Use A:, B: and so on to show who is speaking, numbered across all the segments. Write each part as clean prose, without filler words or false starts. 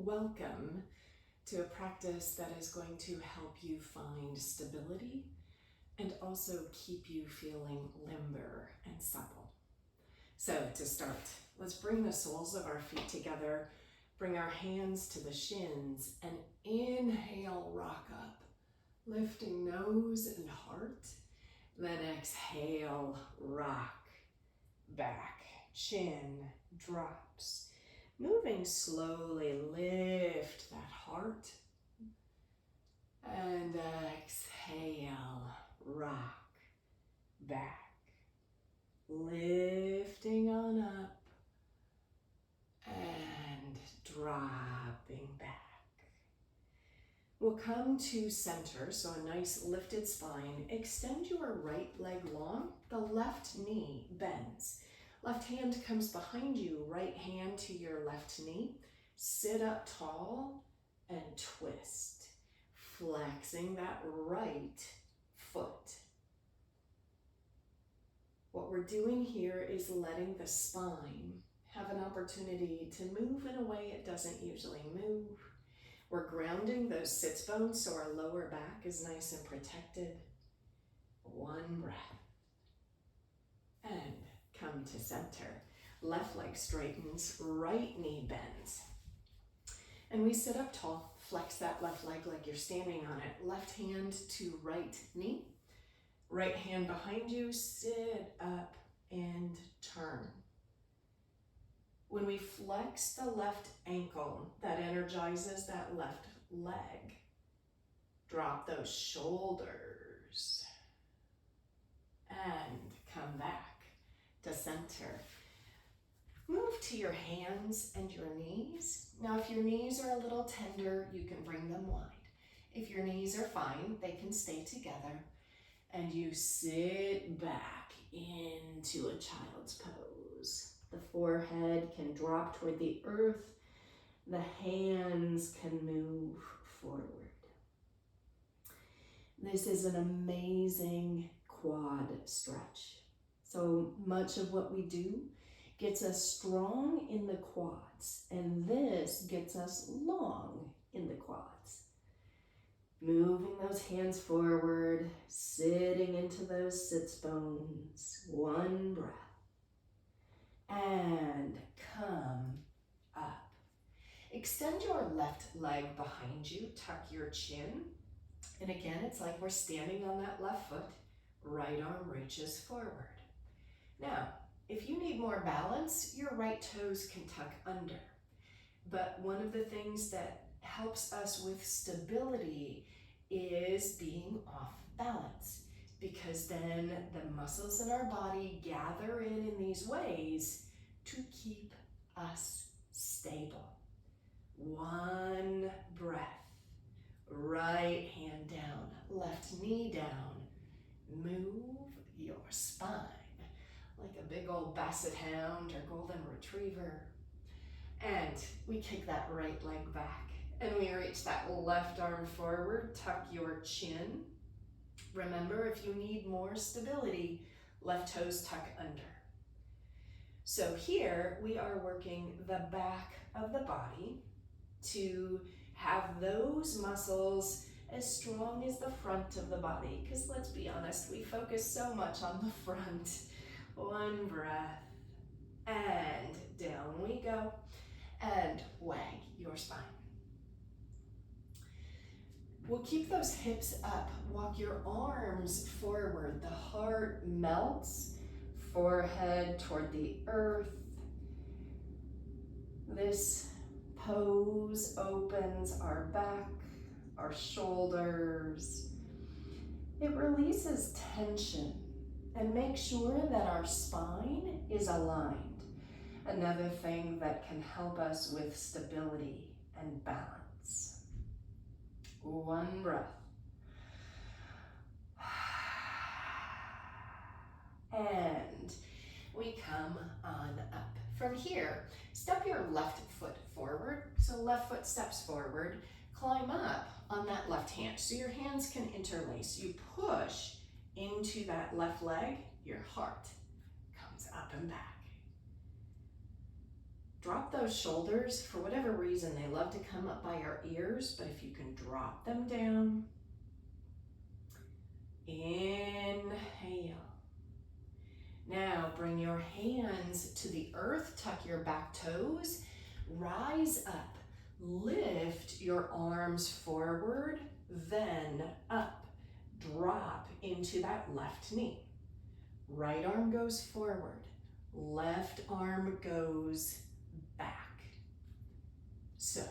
A: welcome to a practice that is going to help you find stability and also keep you feeling limber and supple. So to start, let's bring the soles of our feet together, bring our hands to the shins, and inhale, rock up, lifting nose and heart. Then exhale, rock back, chin drops. Moving slowly, lift that heart. And exhale, rock back. Lifting on up and dropping back. We'll come to center, so a nice lifted spine. Extend your right leg long, the left knee bends. Left hand comes behind you, right hand to your left knee. Sit up tall and twist, flexing that right foot. What we're doing here is letting the spine have an opportunity to move in a way it doesn't usually move. We're grounding those sits bones so our lower back is nice and protected. One breath. And come to center. Left leg straightens, right knee bends. And we sit up tall, flex that left leg like you're standing on it. Left hand to right knee. Right hand behind you, sit up and turn. When we flex the left ankle, that energizes that left leg. Drop those shoulders and come back to center. Move to your hands and your knees. Now, if your knees are a little tender, you can bring them wide. If your knees are fine, they can stay together. And you sit back into a child's pose. The forehead can drop toward the earth. The hands can move forward. This is an amazing quad stretch. So much of what we do gets us strong in the quads, and this gets us long in the quads. Moving those hands forward, sitting into those sits bones. One breath. And come up. Extend your left leg behind you, tuck your chin. And again, it's like we're standing on that left foot. Right arm reaches forward. Now, if you need more balance, your right toes can tuck under. But one of the things that helps us with stability is being off balance, because then the muscles in our body gather in these ways to keep us stable. One breath. Right hand down, left knee down. Move your spine like a big old basset hound or golden retriever. And we kick that right leg back. And we reach that left arm forward, tuck your chin. Remember, if you need more stability, left toes tuck under. So here we are working the back of the body to have those muscles as strong as the front of the body. Because let's be honest, we focus so much on the front. One breath, and down we go. And wag your spine. We'll keep those hips up. Walk your arms forward. The heart melts. Forehead toward the earth. This pose opens our back, our shoulders. It releases tension and makes sure that our spine is aligned. Another thing that can help us with stability and balance. One breath. And we come on up. From here, step your left foot forward. So left foot steps forward. Climb up on that left hand. So your hands can interlace. You push into that left leg. Your heart comes up and back. Drop those shoulders. For whatever reason, they love to come up by our ears, but if you can drop them down. Inhale. Now bring your hands to the earth, tuck your back toes, rise up, lift your arms forward, then up, drop into that left knee. Right arm goes forward, left arm goes back. So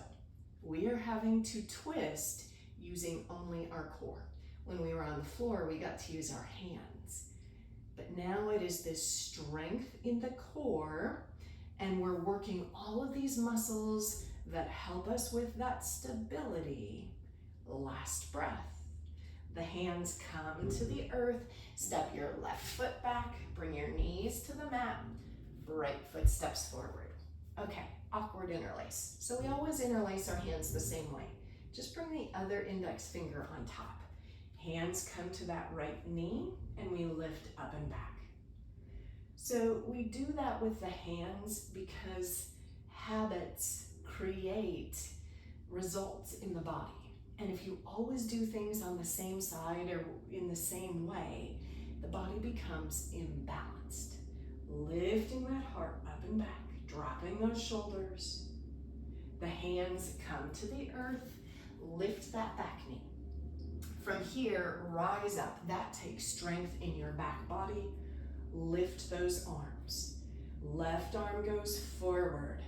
A: we are having to twist using only our core. When we were on the floor, we got to use our hands. But now it is this strength in the core, and we're working all of these muscles that help us with that stability. Last breath. The hands come to the earth, step your left foot back, bring your knees to the mat, right foot steps forward. Okay, awkward interlace. So we always interlace our hands the same way. Just bring the other index finger on top. Hands come to that right knee and we lift up and back. So we do that with the hands because habits create results in the body. And if you always do things on the same side or in the same way, the body becomes imbalanced. Lifting that heart up and back, dropping those shoulders. The hands come to the earth, lift that back knee. From here, rise up. That takes strength in your back body. Lift those arms. Left arm goes forward.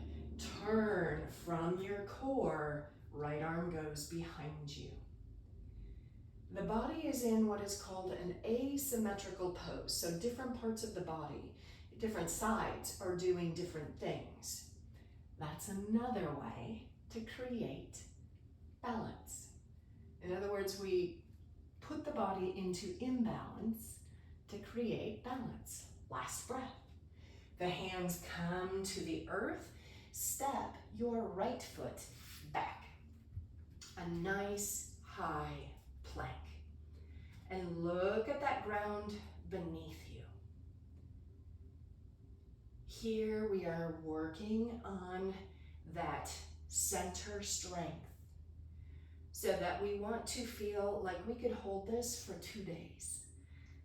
A: Turn from your core. Right arm goes behind you. The body is in what is called an asymmetrical pose. So different parts of the body, different sides are doing different things. That's another way to create balance. In other words, we put the body into imbalance to create balance. Last breath. The hands come to the earth. Step your right foot back. A nice high plank. And look at that ground beneath you. Here we are working on that center strength so that we want to feel like we could hold this for 2 days.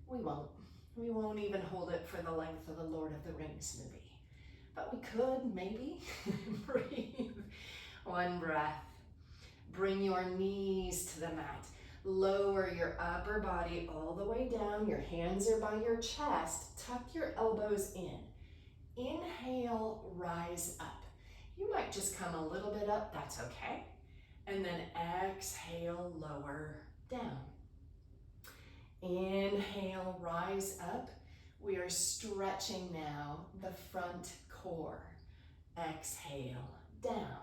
A: We won't. We won't even hold it for the length of the Lord of the Rings movie. But we could, maybe. Breathe. One breath. Bring your knees to the mat. Lower your upper body all the way down. Your hands are by your chest. Tuck your elbows in. Inhale, rise up. You might just come a little bit up, that's okay. And then exhale, lower down. Inhale, rise up. We are stretching now the front core. Exhale, down.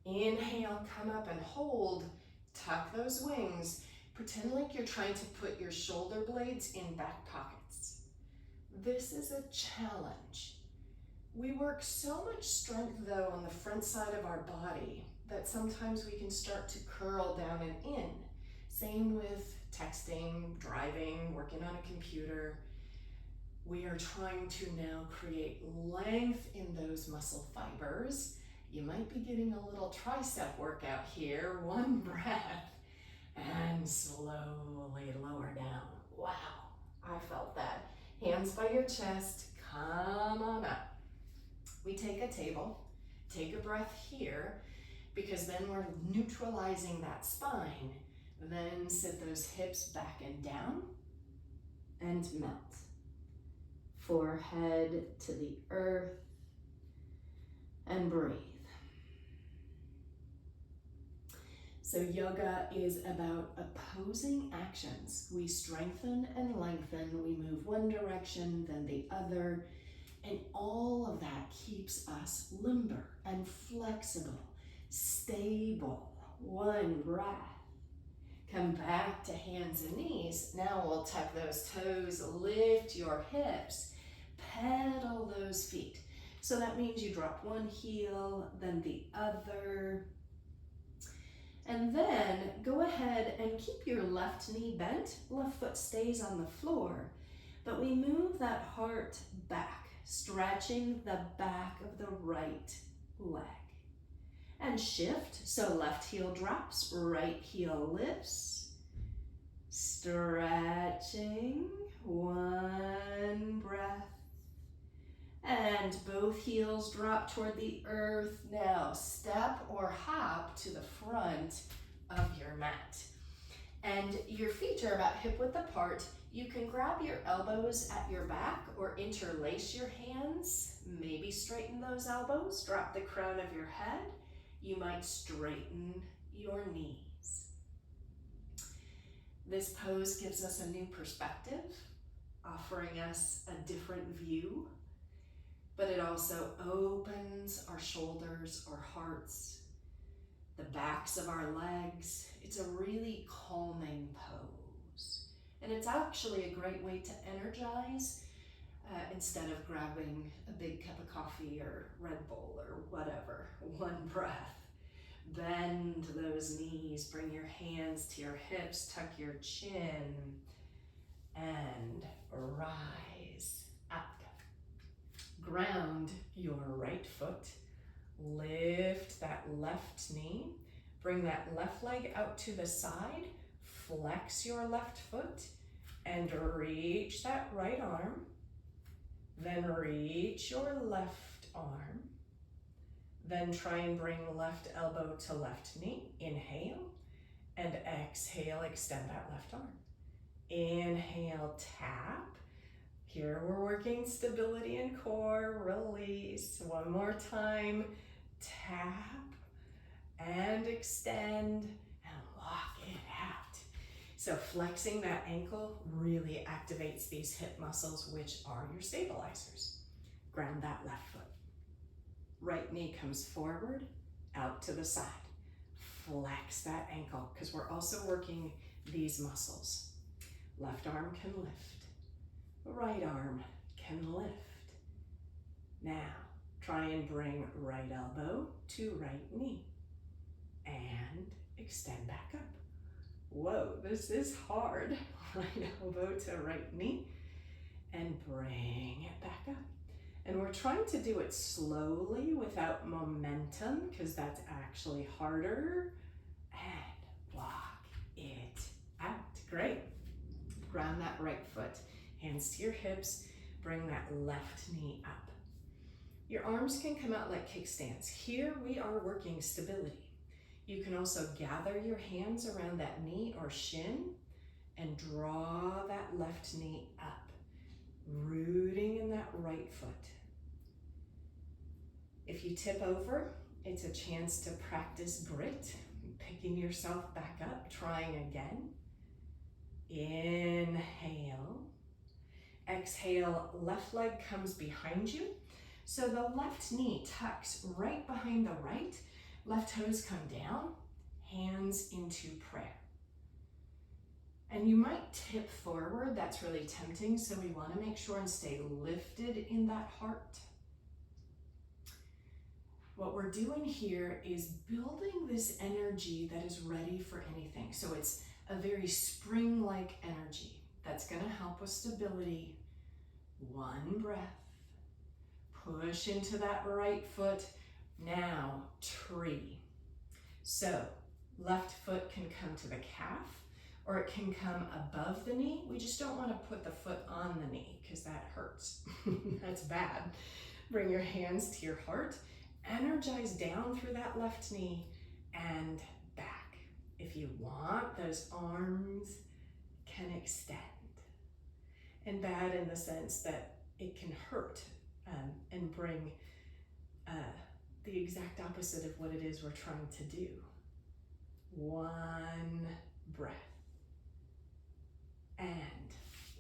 A: Inhale, come up and hold. Tuck those wings. Pretend like you're trying to put your shoulder blades in back pockets. This is a challenge. We work so much strength though on the front side of our body that sometimes we can start to curl down and in. Same with texting, driving, working on a computer. We are trying to now create length in those muscle fibers. You might be getting a little tricep workout here. One breath and slowly lower down. Wow, I felt that. Hands by your chest, come on up. We take a table, take a breath here, because then we're neutralizing that spine. Then sit those hips back and down and melt. Forehead to the earth and breathe. So yoga is about opposing actions. We strengthen and lengthen. We move one direction, then the other. And all of that keeps us limber and flexible, stable. One breath. Come back to hands and knees. Now we'll tuck those toes, lift your hips, pedal those feet. So that means you drop one heel, then the other. And then go ahead and keep your left knee bent. Left foot stays on the floor. But we move that heart back. stretching the back of the right leg. And shift, so left heel drops, right heel lifts. Stretching, one breath. And both heels drop toward the earth. Now step or hop to the front of your mat. And your feet are about hip width apart. You can grab your elbows at your back or interlace your hands. Maybe straighten those elbows, drop the crown of your head. You might straighten your knees. This pose gives us a new perspective, offering us a different view, but it also opens our shoulders, our hearts, the backs of our legs. It's a really calming pose. And it's actually a great way to energize instead of grabbing a big cup of coffee or Red Bull or whatever. One breath. Bend those knees, bring your hands to your hips, tuck your chin, and rise up. Ground your right foot, lift that left knee, bring that left leg out to the side, flex your left foot, and reach that right arm, then reach your left arm. Then try and bring left elbow to left knee. Inhale and exhale, extend that left arm. Inhale, tap. Here we're working stability and core, release. One more time, tap and extend and walk it out. So flexing that ankle really activates these hip muscles, which are your stabilizers. Ground that left foot. Right knee comes forward, out to the side. Flex that ankle, because we're also working these muscles. Left arm can lift. Right arm can lift. Now, try and bring right elbow to right knee. And extend back up. Whoa, this is hard. Right elbow to right knee. And bring it back up. And we're trying to do it slowly without momentum, because that's actually harder. And walk it out. Great. Ground that right foot. Hands to your hips. Bring that left knee up. Your arms can come out like kickstands. Here we are working stability. You can also gather your hands around that knee or shin and draw that left knee up, rooting in that right foot. If you tip over, it's a chance to practice grit, picking yourself back up, trying again. Inhale. Exhale, left leg comes behind you. So the left knee tucks right behind the right. Left toes come down, hands into prayer. And you might tip forward, that's really tempting, so we want to make sure and stay lifted in that heart. What we're doing here is building this energy that is ready for anything. So it's a very spring-like energy that's going to help with stability. One breath. Push into that right foot. Now, tree. So left foot can come to the calf, or it can come above the knee. We just don't want to put the foot on the knee because that hurts. That's bad. Bring your hands to your heart. Energize down through that left knee and back. If you want, those arms can extend. And bad in the sense that it can hurt and bring the exact opposite of what it is we're trying to do. One breath. And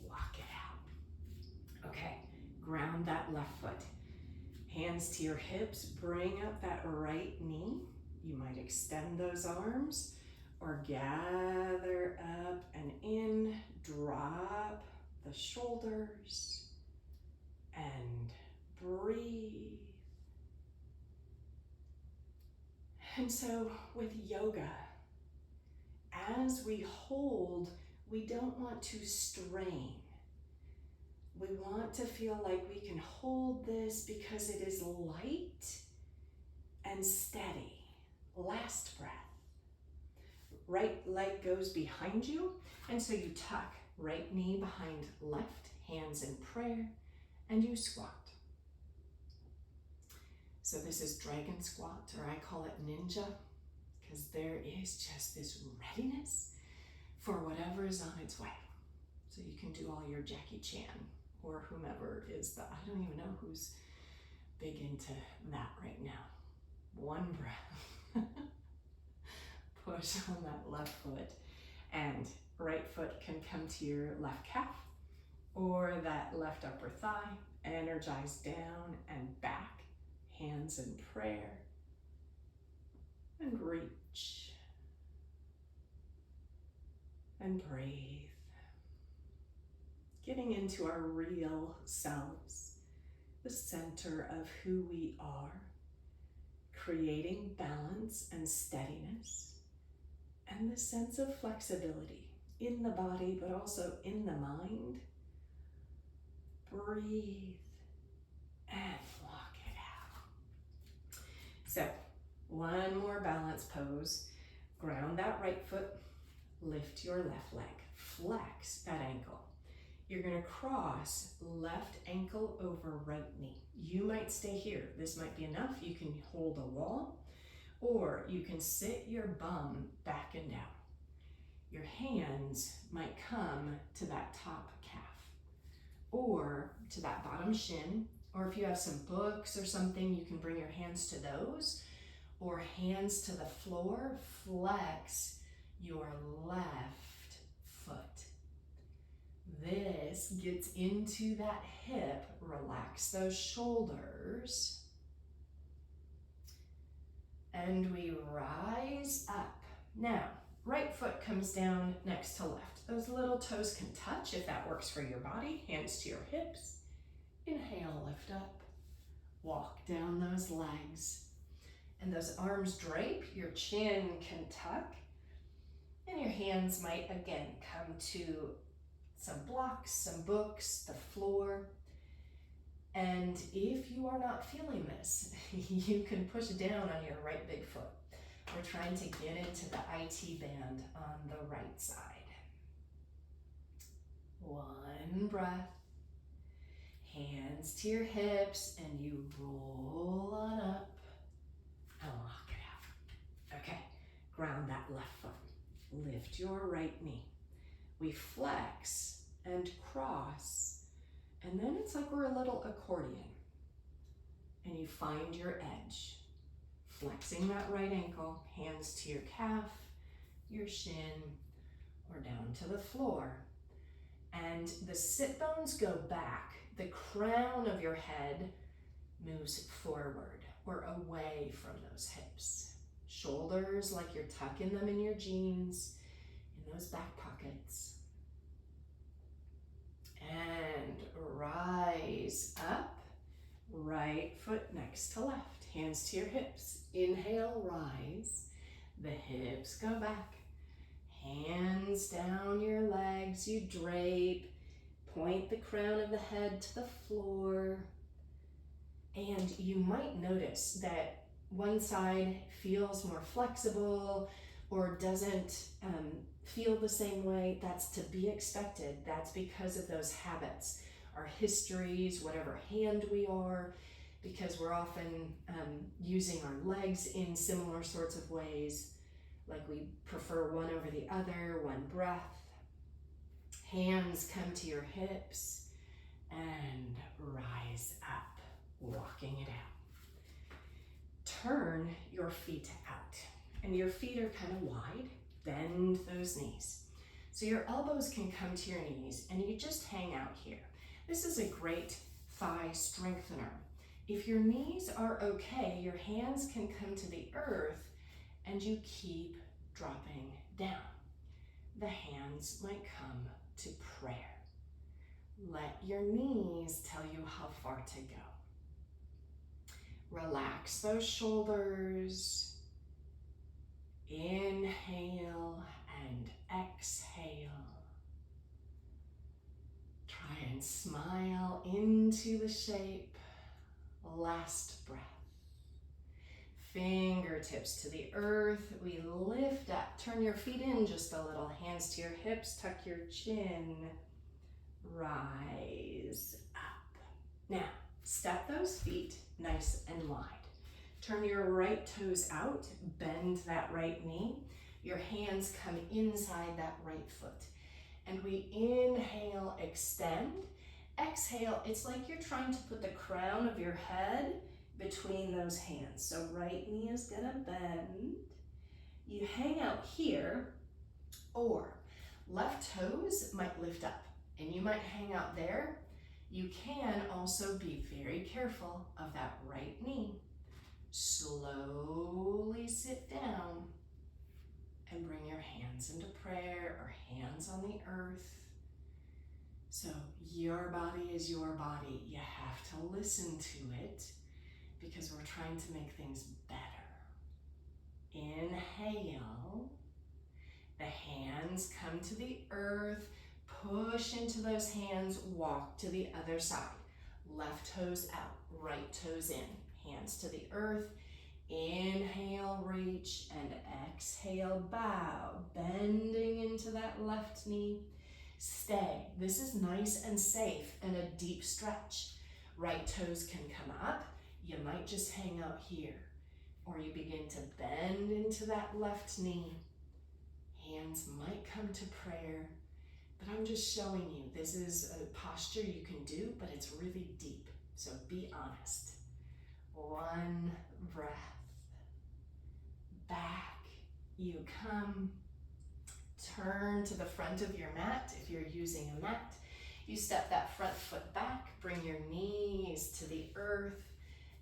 A: walk it out. Okay, ground that left foot. Hands to your hips, bring up that right knee. You might extend those arms or gather up and in, drop the shoulders and breathe. And so with yoga, as we hold, we don't want to strain. We want to feel like we can hold this because it is light and steady. Last breath. Right leg goes behind you, and so you tuck right knee behind left, hands in prayer, and you squat. So this is dragon squat, or I call it ninja, because there is just this readiness for whatever is on its way. So you can do all your Jackie Chan or whomever is the, I don't even know who's big into that right now. One breath. Push on that left foot, and right foot can come to your left calf or that left upper thigh. Energize down and back, hands in prayer, and reach and breathe. Getting into our real selves, the center of who we are, creating balance and steadiness, and the sense of flexibility in the body, but also in the mind. Breathe and walk it out. So, one more balance pose. Ground that right foot, lift your left leg, flex that ankle. You're gonna cross left ankle over right knee. You might stay here. This might be enough. You can hold a wall, or you can sit your bum back and down. Your hands might come to that top calf or to that bottom shin, or if you have some books or something, you can bring your hands to those, or hands to the floor. Flex your left foot. This gets into that hip, relax those shoulders, and we rise up. Now, right foot comes down next to left. Those little toes can touch if that works for your body. Hands to your hips. Inhale, lift up. Walk down those legs. And those arms drape. Your chin can tuck. And your hands might, again, come to some blocks, some books, the floor. And if you are not feeling this, you can push down on your right big foot. We're trying to get into the IT band on the right side. One breath. Hands to your hips, and you roll on up and walk it out. Okay, ground that left foot. Lift your right knee. We flex and cross, and then it's like we're a little accordion. And you find your edge. Flexing that right ankle, hands to your calf, your shin, or down to the floor. And the sit bones go back. The crown of your head moves forward or away from those hips. Shoulders like you're tucking them in your jeans, in those back pockets. And rise up, right foot next to left, hands to your hips. Inhale, rise, the hips go back, hands down your legs, you drape, point the crown of the head to the floor. And you might notice that one side feels more flexible or doesn't feel the same way. That's to be expected. That's because of those habits, our histories, whatever hand we are, because we're often using our legs in similar sorts of ways, like we prefer one over the other. One breath. Hands come to your hips and rise up, walking it out. Turn your feet out, and your feet are kind of wide. Bend those knees. So your elbows can come to your knees, and you just hang out here. This is a great thigh strengthener. If your knees are okay, your hands can come to the earth, and you keep dropping down. The hands might come to prayer. Let your knees tell you how far to go. Relax those shoulders. Inhale and exhale. Try Try and smile into the shape. Last breath. Fingertips to the earth. We lift up. Turn your feet in just a little. Hands to your hips. Tuck your chin. Rise up. Now, step those feet nice and wide. Turn your right toes out. Bend that right knee. Your hands come inside that right foot. And we inhale, extend. Exhale, it's like you're trying to put the crown of your head between those hands. So right knee is gonna bend. You hang out here, or left toes might lift up and you might hang out there. You can also be very careful of that right knee. Slowly sit down and bring your hands into prayer or hands on the earth. So your body is your body. You have to listen to it because we're trying to make things better. Inhale. The hands come to the earth. Push into those hands. Walk to the other side. Left toes out. Right toes in. Hands to the earth. Inhale, reach, and exhale, bow. Bending into that left knee. Stay. This is nice and safe and a deep stretch. Right toes can come up. You might just hang out here. Or you begin to bend into that left knee. Hands might come to prayer. But I'm just showing you, this is a posture you can do, but it's really deep. So be honest. One breath. Back you come. Turn to the front of your mat if you're using a mat. You step that front foot back, bring your knees to the earth,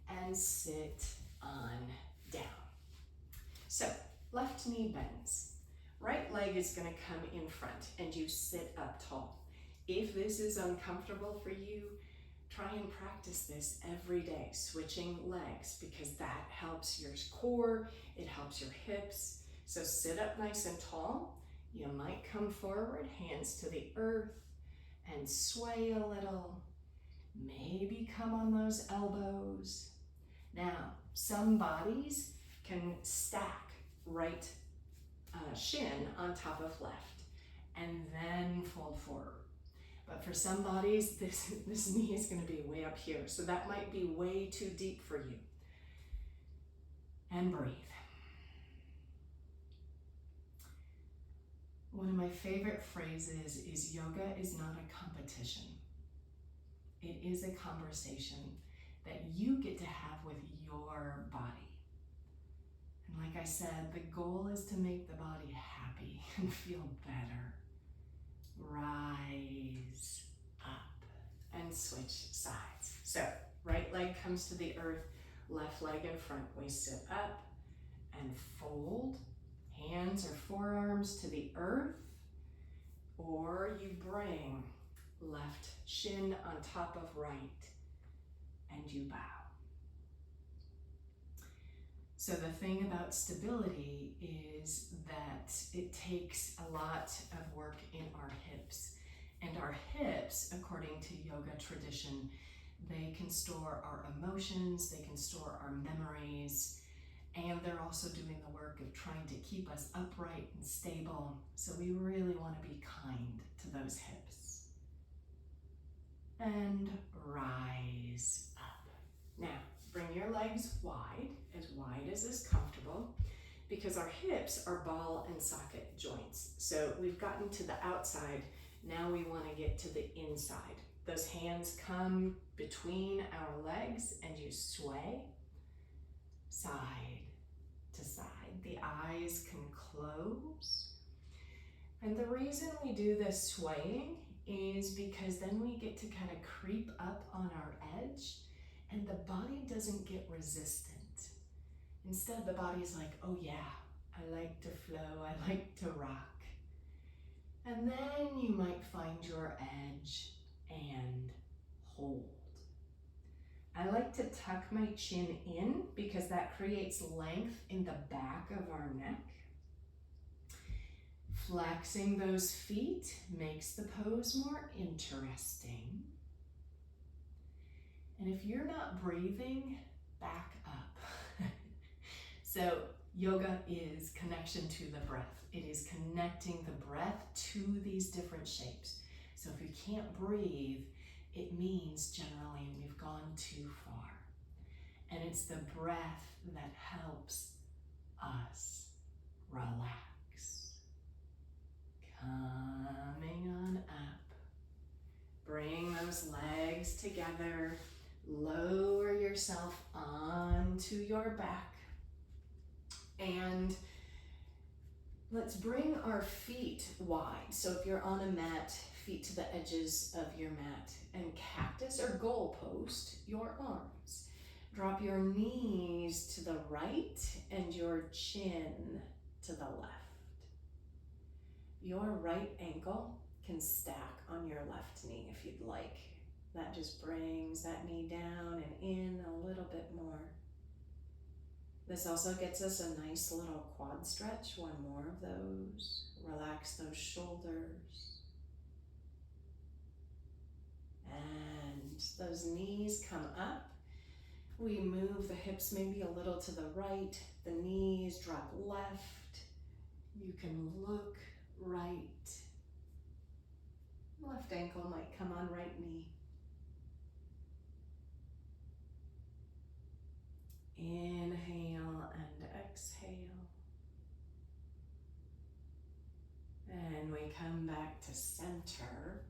A: and sit on down. So, left knee bends. Right leg is going to come in front, and you sit up tall. If this is uncomfortable for you, try and practice this every day, switching legs, because that helps your core, it helps your hips. So sit up nice and tall. You might come forward, hands to the earth, and sway a little. Maybe come on those elbows. Now, some bodies can stack right shin on top of left, and then fold forward. But for some bodies, this knee is going to be way up here, so that might be way too deep for you. And breathe. One of my favorite phrases is yoga is not a competition. It is a conversation that you get to have with your body. And like I said, the goal is to make the body happy and feel better. Rise up and switch sides. So right leg comes to the earth, left leg in front. We sit up and fold. Hands or forearms to the earth, or you bring left shin on top of right and you bow. So the thing about stability is that it takes a lot of work in our hips. And our hips, according to yoga tradition, they can store our emotions, they can store our memories, and they're also doing the work of trying to keep us upright and stable. So we really want to be kind to those hips. And rise up. Now, bring your legs wide as is comfortable, because our hips are ball and socket joints. So we've gotten to the outside, now we want to get to the inside. Those hands come between our legs and you sway side to side. The eyes can close. And the reason we do this swaying is because then we get to kind of creep up on our edge and the body doesn't get resistant. Instead, the body's like, oh yeah, I like to flow, I like to rock. And then you might find your edge and hold. I like to tuck my chin in because that creates length in the back of our neck. Flexing those feet makes the pose more interesting. And if you're not breathing, back up. So yoga is connection to the breath. It is connecting the breath to these different shapes. So if you can't breathe, it means generally we've gone too far. And it's the breath that helps us relax. Coming on up. Bring those legs together. Lower yourself onto your back. And let's bring our feet wide. So if you're on a mat, feet to the edges of your mat, and cactus or goalpost your arms. Drop your knees to the right and your chin to the left. Your right ankle can stack on your left knee if you'd like. That just brings that knee down and in a little bit more. This also gets us a nice little quad stretch. One more of those. Relax those shoulders. And those knees come up. We move the hips maybe a little to the right. The knees drop left. You can look right. Left ankle might come on right knee. Inhale and exhale. And we come back to center.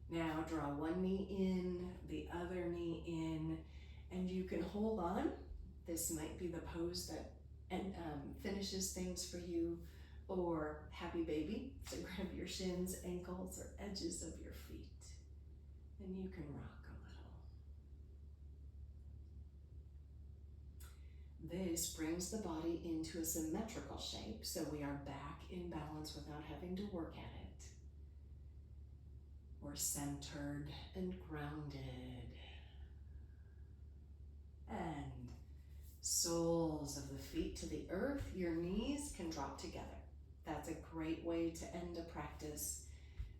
A: Now draw one knee in, the other knee in, and you can hold on. This might be the pose that finishes things for you, or happy baby. So grab your shins, ankles, or edges of your feet, and you can rock a little. This brings the body into a symmetrical shape, so we are back in balance without having to work at it. We're centered and grounded. And soles of the feet to the earth, your knees can drop together. That's a great way to end a practice.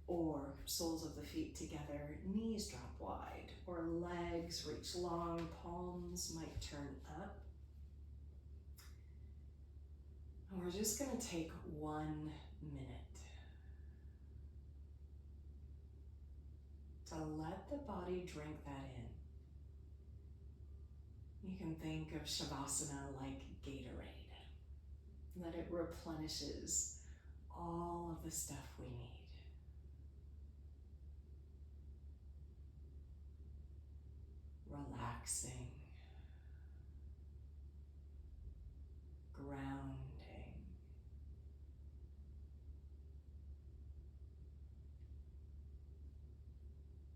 A: Or soles of the feet together, knees drop wide, or legs reach long, palms might turn up. And we're just going to take 1 minute to let the body drink that in. You can think of Shavasana like Gatorade, that it replenishes all of the stuff we need. Relaxing, grounding.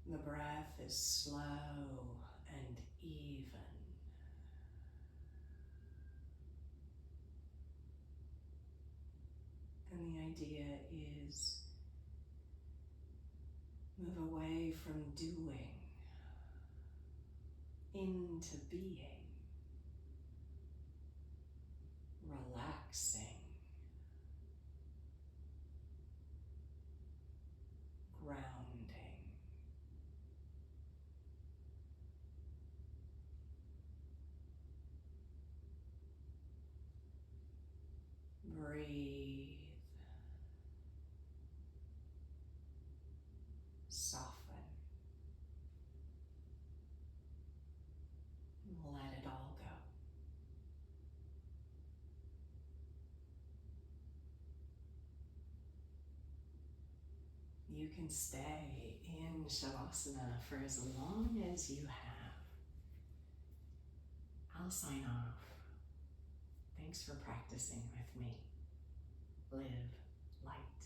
A: The breath is slow and even. And the idea is move away from doing into being, relaxing, grounding. Breathe. Soften. Let it all go. You can stay in Shavasana for as long as you have. I'll sign off. Thanks for practicing with me. Live light.